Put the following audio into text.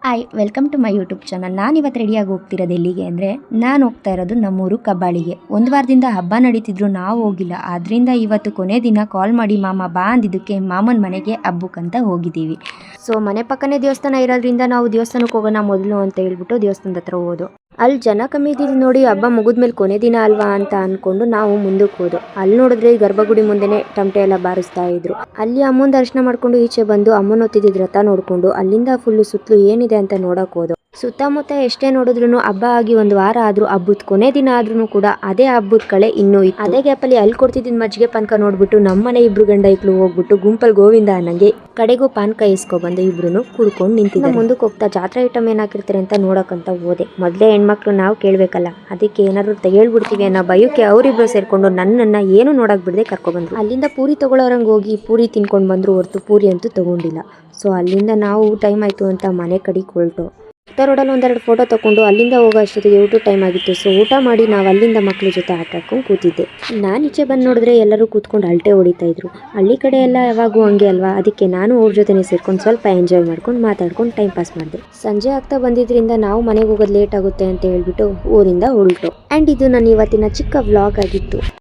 Hi welcome to my YouTube channel. ನಾನು ಇವತ್ತು ರೆಡಿಯಾಗಿ ಹೋಗ್ತಿರೋದು ಎಲ್ಲಿಗೆ ಅಂದರೆ, ನಾನು ಹೋಗ್ತಾ ಇರೋದು ನಮ್ಮೂರು ಕಬ್ಬಾಳಿಗೆ. ಒಂದು ವಾರದಿಂದ ಹಬ್ಬ ನಡೀತಿದ್ರು ನಾವು ಹೋಗಿಲ್ಲ. ಆದ್ದರಿಂದ ಇವತ್ತು ಕೊನೆ ದಿನ ಕಾಲ್ ಮಾಡಿ ಮಾಮ ಬಾ ಅಂದಿದ್ದಕ್ಕೆ ಮಾಮನ ಮನೆಗೆ ಹಬ್ಬಕ್ಕಂತ ಹೋಗಿದ್ದೀವಿ. ಸೊ ಮನೆ ಪಕ್ಕನೇ ದೇವಸ್ಥಾನ ಇರೋದ್ರಿಂದ ನಾವು ದೇವಸ್ಥಾನಕ್ಕೆ ಹೋಗೋಣ ಮೊದಲು ಅಂತ ಹೇಳ್ಬಿಟ್ಟು ದೇವಸ್ಥಾನದ ಹತ್ರ ಹೋದು. ಅಲ್ಲಿ ಜನ ಕಮ್ಮಿ ಇದ್ದಿದ್ದು ನೋಡಿ ಹಬ್ಬ ಮುಗಿದ್ಮೇಲೆ ಕೊನೆ ದಿನ ಅಲ್ವಾ ಅಂತ ಅಂದ್ಕೊಂಡು ನಾವು ಮುಂದಕ್ಕೆ ಹೋದು. ಅಲ್ಲಿ ನೋಡಿದ್ರೆ ಗರ್ಭಗುಡಿ ಮುಂದೆನೆ ಟಮಟೆ ಎಲ್ಲ ಬಾರಿಸ್ತಾ ಇದ್ರು. ಅಲ್ಲಿ ಅಮ್ಮನ ದರ್ಶನ ಮಾಡ್ಕೊಂಡು ಈಚೆ ಬಂದು ಅಮ್ಮನ ಹೊತ್ತಿದ್ದ ರಥ ನೋಡ್ಕೊಂಡು ಅಲ್ಲಿಂದ ಫುಲ್ಲು ಸುತ್ತಲೂ ಏನಿದೆ ಅಂತ ನೋಡಕ್ ಹೋದು. ಸುತ್ತಮುತ್ತ ಎಷ್ಟೇ ನೋಡಿದ್ರು ಹಬ್ಬ ಆಗಿ ಒಂದು ವಾರ ಆದ್ರೂ ಹಬ್ಬದ ಕೊನೆ ದಿನ ಆದ್ರೂ ಕೂಡ ಅದೇ ಹಬ್ಬದ ಕಳೆ ಇನ್ನೂ ಇತ್ತು. ಅದೇ ಗ್ಯಾಪಲ್ಲಿ ಅಲ್ಲಿ ಕೊಡ್ತಿದ್ದ ಮಜ್ಜಿಗೆ ಪಾನಕ ನೋಡ್ಬಿಟ್ಟು ನಮ್ಮನೆ ಇಬ್ರು ಗಂಡ ಐಕ್ಳು ಹೋಗ್ಬಿಟ್ಟು ಗುಂಪಲ್ ಗೋವಿಂದ ಅನ್ನಂಗೆ ಕಡೆಗೂ ಪಾನಕ ಇಸ್ಕೊಬಂದು ಇಬ್ರು ಕುಡ್ಕೊಂಡು ನಿಂತಿದ್ದ. ಮುಂದಕ್ಕೆ ಹೋಗ್ತಾ ಜಾತ್ರೆ ಐಟಮ್ ಏನಾಕಿರ್ತಾರೆ ಅಂತ ನೋಡಕ್ಕಂತ ಹೋದೆ. ಮೊದಲೇ ಹೆಣ್ಮಕ್ಳು ನಾವು ಕೇಳ್ಬೇಕಲ್ಲ, ಅದಕ್ಕೆ ಏನಾದ್ರು ಹೇಳ್ಬಿಡ್ತೀವಿ ಅನ್ನೋ ಭಯಕ್ಕೆ ಅವರಿಬ್ರು ಸೇರ್ಕೊಂಡು ನನ್ನನ್ನ ಏನು ನೋಡಕ್ ಬಿಡದೆ ಕರ್ಕೊಬಂದ್ರು. ಅಲ್ಲಿಂದ ಪೂರಿ ತಗೊಳ್ಳೋರಂಗೆ ಹೋಗಿ ಪೂರಿ ತಿನ್ಕೊಂಡು ಬಂದ್ರು ಹೊರತು ಪೂರಿ ಅಂತೂ ತಗೊಂಡಿಲ್ಲ. ಸೊ ಅಲ್ಲಿಂದ ನಾವು ಟೈಮ್ ಆಯ್ತು ಅಂತ ಮನೆ ಕಡೆಗೆ ಹೊರಟು. ರೋಡಲ್ಲಿ ಒಂದೆರಡು ಫೋಟೋ ತಗೊಂಡು ಅಲ್ಲಿಂದ ಹೋಗೋ ಅಷ್ಟೊತ್ತಿಗೆ ಊಟ ಟೈಮ್ ಆಗಿತ್ತು. ಸೊ ಊಟ ಮಾಡಿ ನಾವು ಅಲ್ಲಿಂದ ಮಕ್ಳ ಜೊತೆ ಆಟ ಆಡ್ಕೊಂಡು ಕೂತಿದ್ದೆ. ನಾನು ಈಚೆ ಬಂದು ನೋಡಿದ್ರೆ ಎಲ್ಲರೂ ಕೂತ್ಕೊಂಡು ಅಲ್ಟೆ ಹೊಡಿತಾ ಇದ್ರು. ಹಳ್ಳಿ ಕಡೆ ಎಲ್ಲ ಯಾವಾಗೂ ಹಂಗೆ ಅಲ್ವಾ, ಅದಕ್ಕೆ ನಾನು ಅವ್ರ ಜೊತೆನೇ ಸೇರ್ಕೊಂಡು ಸ್ವಲ್ಪ ಎಂಜಾಯ್ ಮಾಡ್ಕೊಂಡು ಮಾತಾಡ್ಕೊಂಡು ಟೈಮ್ ಪಾಸ್ ಮಾಡಿದೆ. ಸಂಜೆ ಆಗ್ತಾ ಬಂದಿದ್ರಿಂದ ನಾವು ಮನೆಗೆ ಹೋಗೋದು ಲೇಟ್ ಆಗುತ್ತೆ ಅಂತ ಹೇಳ್ಬಿಟ್ಟು ಊರಿಂದ ಹೊರಟು. ಆ್ಯಂಡ್ ಇದು ನನ್ನ ಇವತ್ತಿನ ಚಿಕ್ಕ ವ್ಲಾಗ್ ಆಗಿತ್ತು.